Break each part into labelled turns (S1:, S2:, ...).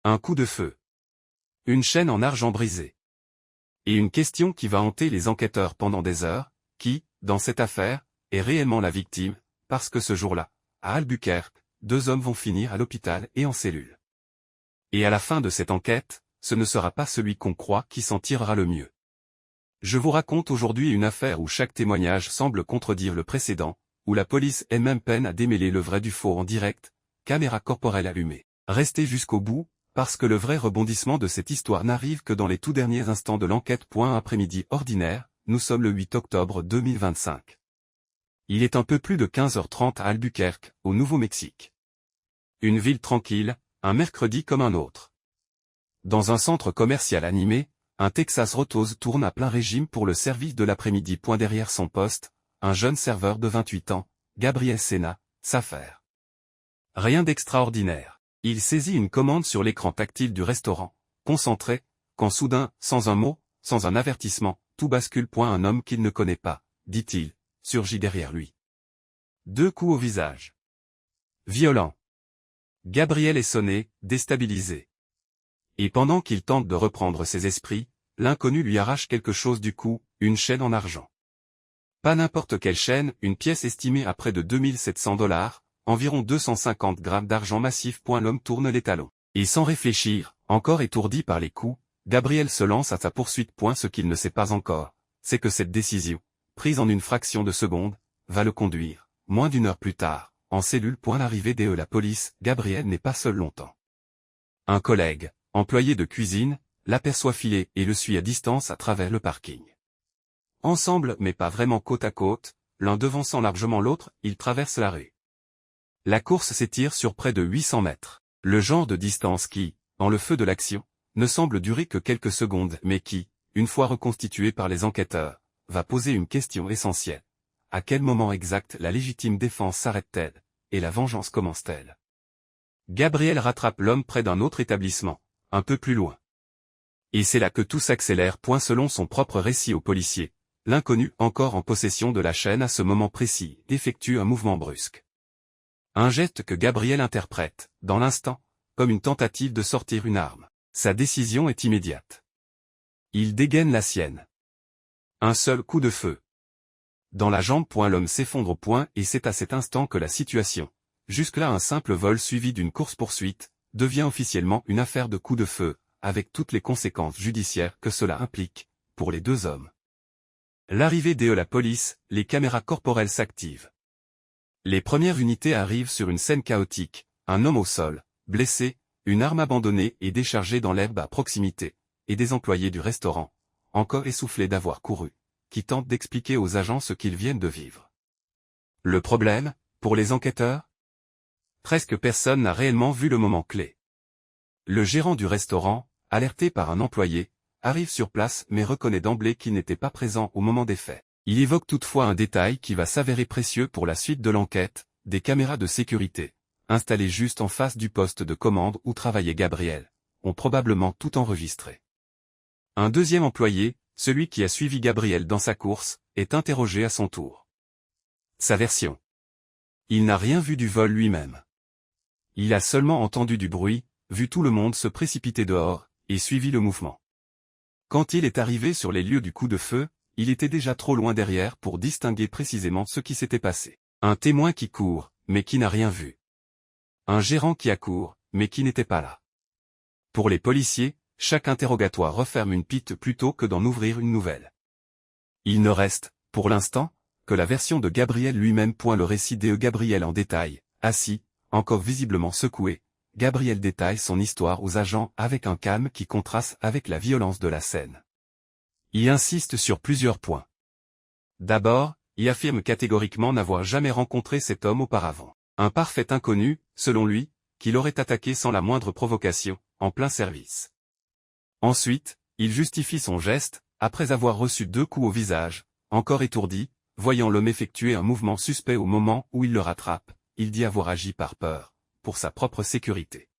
S1: Un coup de feu. Une chaîne en argent brisée. Et une question qui va hanter les enquêteurs pendant des heures, qui, dans cette affaire, est réellement la victime, parce que ce jour-là, à Albuquerque, 2 hommes vont finir à l'hôpital et en cellule. Et à la fin de cette enquête, ce ne sera pas celui qu'on croit qui s'en tirera le mieux. Je vous raconte aujourd'hui une affaire où chaque témoignage semble contredire le précédent, où la police est même peine à démêler le vrai du faux en direct, caméra corporelle allumée. Restez jusqu'au bout, parce que le vrai rebondissement de cette histoire n'arrive que dans les tout derniers instants de l'enquête. Après-midi ordinaire, nous sommes le 8 octobre 2025. Il est un peu plus de 15h30 à Albuquerque, au Nouveau-Mexique. Une ville tranquille, un mercredi comme un autre. Dans un centre commercial animé, un Texas Rotos tourne à plein régime pour le service de l'après-midi. Derrière son poste, un jeune serveur de 28 ans, Gabriel Sena, s'affaire. Rien d'extraordinaire. Il saisit une commande sur l'écran tactile du restaurant, concentré, quand soudain, sans un mot, sans un avertissement, tout bascule. Un homme qu'il ne connaît pas, dit-il, surgit derrière lui. 2 coups au visage. Violent. Gabriel est sonné, déstabilisé. Et pendant qu'il tente de reprendre ses esprits, l'inconnu lui arrache quelque chose du cou, une chaîne en argent. Pas n'importe quelle chaîne, une pièce estimée à près de $2700, environ 250 grammes d'argent massif. L'homme tourne les talons. Et sans réfléchir, encore étourdi par les coups, Gabriel se lance à sa poursuite. Ce qu'il ne sait pas encore, c'est que cette décision, prise en une fraction de seconde, va le conduire, moins d'1 heure plus tard, en cellule. L'arrivée de la police, Gabriel n'est pas seul longtemps. Un collègue, employé de cuisine, l'aperçoit filer et le suit à distance à travers le parking. Ensemble mais pas vraiment côte à côte, l'un devançant largement l'autre, ils traversent la rue. La course s'étire sur près de 800 mètres. Le genre de distance qui, dans le feu de l'action, ne semble durer que quelques secondes mais qui, une fois reconstituée par les enquêteurs, va poser une question essentielle. À quel moment exact la légitime défense s'arrête-t-elle, et la vengeance commence-t-elle? Gabriel rattrape l'homme près d'un autre établissement, un peu plus loin. Et c'est là que tout s'accélère. Selon son propre récit au policier, l'inconnu, encore en possession de la chaîne à ce moment précis, effectue un mouvement brusque. Un geste que Gabriel interprète, dans l'instant, comme une tentative de sortir une arme. Sa décision est immédiate. Il dégaine la sienne. Un seul coup de feu. Dans la jambe. L'homme s'effondre et c'est à cet instant que la situation, jusque-là un simple vol suivi d'une course-poursuite, devient officiellement une affaire de coup de feu, avec toutes les conséquences judiciaires que cela implique, pour les 2 hommes. L'arrivée de la police, les caméras corporelles s'activent. Les premières unités arrivent sur une scène chaotique, un homme au sol, blessé, une arme abandonnée et déchargée dans l'herbe à proximité, et des employés du restaurant, encore essoufflés d'avoir couru, qui tentent d'expliquer aux agents ce qu'ils viennent de vivre. Le problème, pour les enquêteurs? Presque personne n'a réellement vu le moment clé. Le gérant du restaurant, alerté par un employé, arrive sur place mais reconnaît d'emblée qu'il n'était pas présent au moment des faits. Il évoque toutefois un détail qui va s'avérer précieux pour la suite de l'enquête, des caméras de sécurité, installées juste en face du poste de commande où travaillait Gabriel, ont probablement tout enregistré. Un deuxième employé, celui qui a suivi Gabriel dans sa course, est interrogé à son tour. Sa version. Il n'a rien vu du vol lui-même. Il a seulement entendu du bruit, vu tout le monde se précipiter dehors, et suivi le mouvement. Quand il est arrivé sur les lieux du coup de feu, il était déjà trop loin derrière pour distinguer précisément ce qui s'était passé. Un témoin qui court, mais qui n'a rien vu. Un gérant qui accourt, mais qui n'était pas là. Pour les policiers, chaque interrogatoire referme une piste plutôt que d'en ouvrir une nouvelle. Il ne reste, pour l'instant, que la version de Gabriel lui-même. Le récit de Gabriel en détail, assis, encore visiblement secoué, Gabriel détaille son histoire aux agents avec un calme qui contraste avec la violence de la scène. Il insiste sur plusieurs points. D'abord, il affirme catégoriquement n'avoir jamais rencontré cet homme auparavant. Un parfait inconnu, selon lui, qui l'aurait attaqué sans la moindre provocation, en plein service. Ensuite, il justifie son geste, après avoir reçu 2 coups au visage, encore étourdi, voyant l'homme effectuer un mouvement suspect au moment où il le rattrape, il dit avoir agi par peur, pour sa propre sécurité.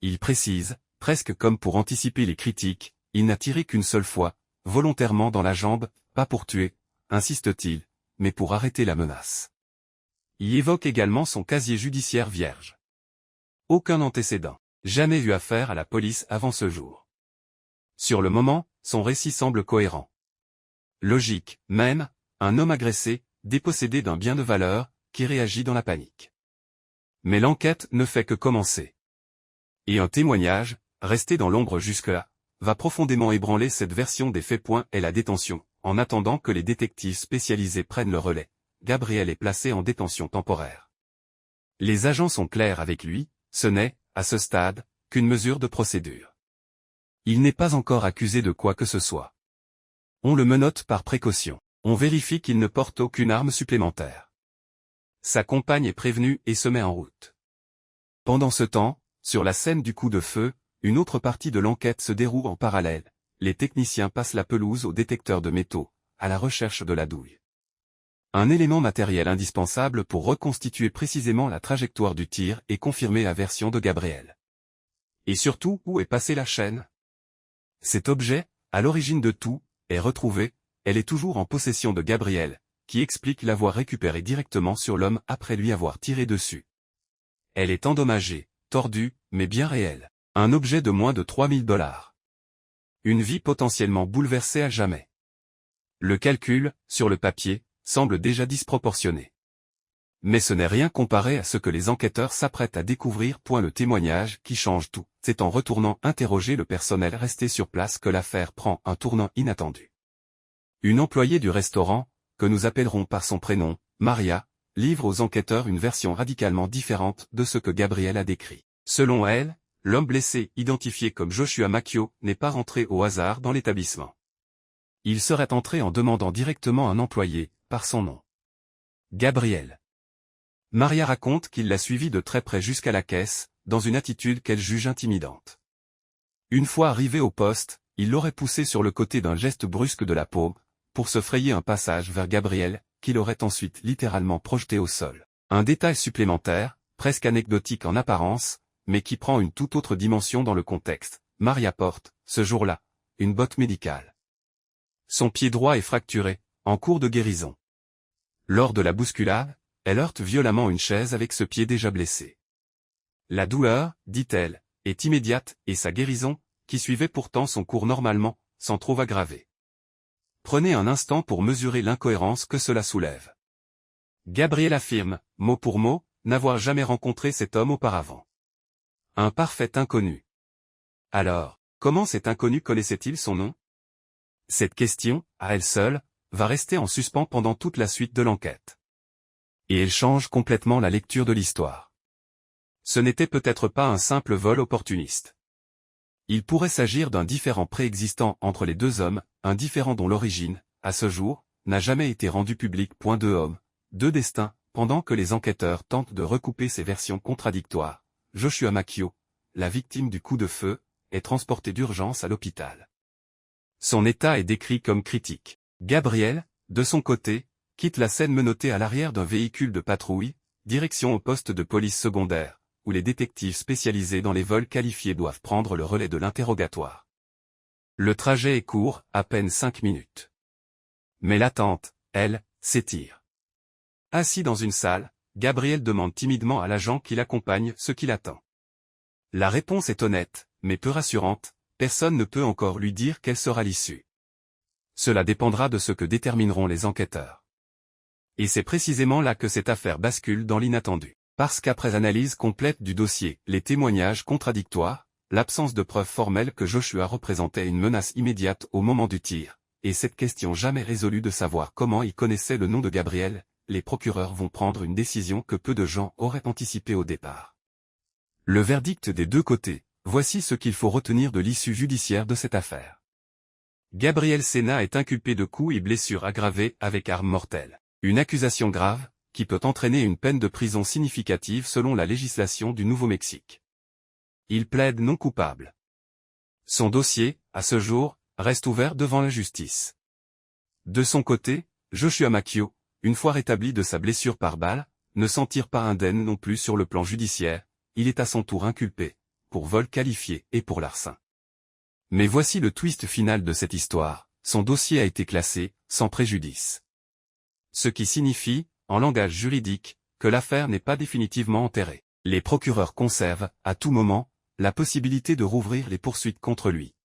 S1: Il précise, presque comme pour anticiper les critiques, il n'a tiré qu'une seule fois, volontairement dans la jambe, pas pour tuer, insiste-t-il, mais pour arrêter la menace. Il évoque également son casier judiciaire vierge. Aucun antécédent. jamais eu affaire à la police avant ce jour. Sur le moment, son récit semble cohérent. Logique, même, un homme agressé, dépossédé d'un bien de valeur, qui réagit dans la panique. Mais l'enquête ne fait que commencer. Et un témoignage, resté dans l'ombre jusque-là, va profondément ébranler cette version des faits. Et la détention, en attendant que les détectives spécialisés prennent le relais, Gabriel est placé en détention temporaire. Les agents sont clairs avec lui, ce n'est, à ce stade, qu'une mesure de procédure. Il n'est pas encore accusé de quoi que ce soit. On le menotte par précaution. On vérifie qu'il ne porte aucune arme supplémentaire. Sa compagne est prévenue et se met en route. Pendant ce temps, sur la scène du coup de feu, une autre partie de l'enquête se déroule en parallèle. Les techniciens passent la pelouse au détecteur de métaux, à la recherche de la douille. Un élément matériel indispensable pour reconstituer précisément la trajectoire du tir et confirmer la version de Gabriel. Et surtout, où est passée la chaîne? Cet objet, à l'origine de tout, est retrouvé. Elle est toujours en possession de Gabriel, qui explique l'avoir récupérée directement sur l'homme après lui avoir tiré dessus. Elle est endommagée, tordue, mais bien réelle. Un objet de moins de 3000 $. Une vie potentiellement bouleversée à jamais. Le calcul, sur le papier, semble déjà disproportionné. Mais ce n'est rien comparé à ce que les enquêteurs s'apprêtent à découvrir. Le témoignage qui change tout. C'est en retournant interroger le personnel resté sur place que l'affaire prend un tournant inattendu. Une employée du restaurant, que nous appellerons par son prénom, Maria, livre aux enquêteurs une version radicalement différente de ce que Gabriel a décrit. Selon elle, l'homme blessé, identifié comme Joshua Macchio, n'est pas rentré au hasard dans l'établissement. Il serait entré en demandant directement un employé, par son nom. Gabriel. Maria raconte qu'il l'a suivi de très près jusqu'à la caisse, dans une attitude qu'elle juge intimidante. Une fois arrivé au poste, il l'aurait poussé sur le côté d'un geste brusque de la paume, pour se frayer un passage vers Gabriel, qu'il aurait ensuite littéralement projeté au sol. Un détail supplémentaire, presque anecdotique en apparence, mais qui prend une toute autre dimension dans le contexte. Maria porte, ce jour-là, une botte médicale. Son pied droit est fracturé, en cours de guérison. Lors de la bousculade, elle heurte violemment une chaise avec ce pied déjà blessé. La douleur, dit-elle, est immédiate, et sa guérison, qui suivait pourtant son cours normalement, s'en trouve aggravée. Prenez un instant pour mesurer l'incohérence que cela soulève. Gabriel affirme, mot pour mot, n'avoir jamais rencontré cet homme auparavant. Un parfait inconnu. Alors, comment cet inconnu connaissait-il son nom? Cette question, à elle seule, va rester en suspens pendant toute la suite de l'enquête. Et elle change complètement la lecture de l'histoire. Ce n'était peut-être pas un simple vol opportuniste. Il pourrait s'agir d'un différend préexistant entre les deux hommes, un différend dont l'origine, à ce jour, n'a jamais été rendue publique. Deux hommes, deux destins, pendant que les enquêteurs tentent de recouper ces versions contradictoires. Joshua Macchio, la victime du coup de feu, est transporté d'urgence à l'hôpital. Son état est décrit comme critique. Gabriel, de son côté, quitte la scène menottée à l'arrière d'un véhicule de patrouille, direction au poste de police secondaire, où les détectives spécialisés dans les vols qualifiés doivent prendre le relais de l'interrogatoire. Le trajet est court, à peine 5 minutes. Mais l'attente, elle, s'étire. Assis dans une salle, Gabriel demande timidement à l'agent qui l'accompagne ce qu'il attend. La réponse est honnête, mais peu rassurante, personne ne peut encore lui dire quelle sera l'issue. Cela dépendra de ce que détermineront les enquêteurs. Et c'est précisément là que cette affaire bascule dans l'inattendu. Parce qu'après analyse complète du dossier, les témoignages contradictoires, l'absence de preuves formelles que Joshua représentait une menace immédiate au moment du tir, et cette question jamais résolue de savoir comment il connaissait le nom de Gabriel, les procureurs vont prendre une décision que peu de gens auraient anticipée au départ. Le verdict des deux côtés, voici ce qu'il faut retenir de l'issue judiciaire de cette affaire. Gabriel Sena est inculpé de coups et blessures aggravées avec arme mortelle. Une accusation grave, qui peut entraîner une peine de prison significative selon la législation du Nouveau-Mexique. Il plaide non coupable. Son dossier, à ce jour, reste ouvert devant la justice. De son côté, Joshua Macchio, une fois rétabli de sa blessure par balle, ne s'en tire pas indemne non plus sur le plan judiciaire, il est à son tour inculpé, pour vol qualifié et pour larcin. Mais voici le twist final de cette histoire, son dossier a été classé, sans préjudice. Ce qui signifie, en langage juridique, que l'affaire n'est pas définitivement enterrée. Les procureurs conservent, à tout moment, la possibilité de rouvrir les poursuites contre lui.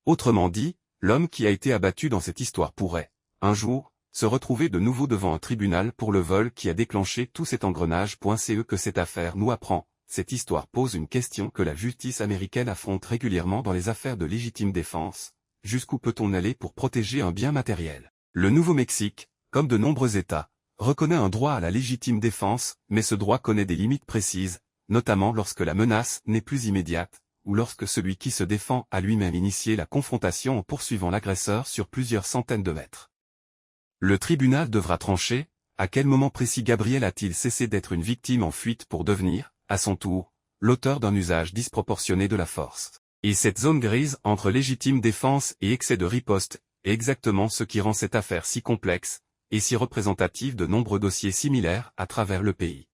S1: Autrement dit, l'homme qui a été abattu dans cette histoire pourrait, un jour, se retrouver de nouveau devant un tribunal pour le vol qui a déclenché tout cet engrenage. C'est que cette affaire nous apprend. Cette histoire pose une question que la justice américaine affronte régulièrement dans les affaires de légitime défense. Jusqu'où peut-on aller pour protéger un bien matériel? Le Nouveau-Mexique, comme de nombreux États, reconnaît un droit à la légitime défense, mais ce droit connaît des limites précises, notamment lorsque la menace n'est plus immédiate, ou lorsque celui qui se défend a lui-même initié la confrontation en poursuivant l'agresseur sur plusieurs centaines de mètres. Le tribunal devra trancher. À quel moment précis Gabriel a-t-il cessé d'être une victime en fuite pour devenir, à son tour, l'auteur d'un usage disproportionné de la force? Et cette zone grise entre légitime défense et excès de riposte est exactement ce qui rend cette affaire si complexe, et si représentative de nombreux dossiers similaires à travers le pays.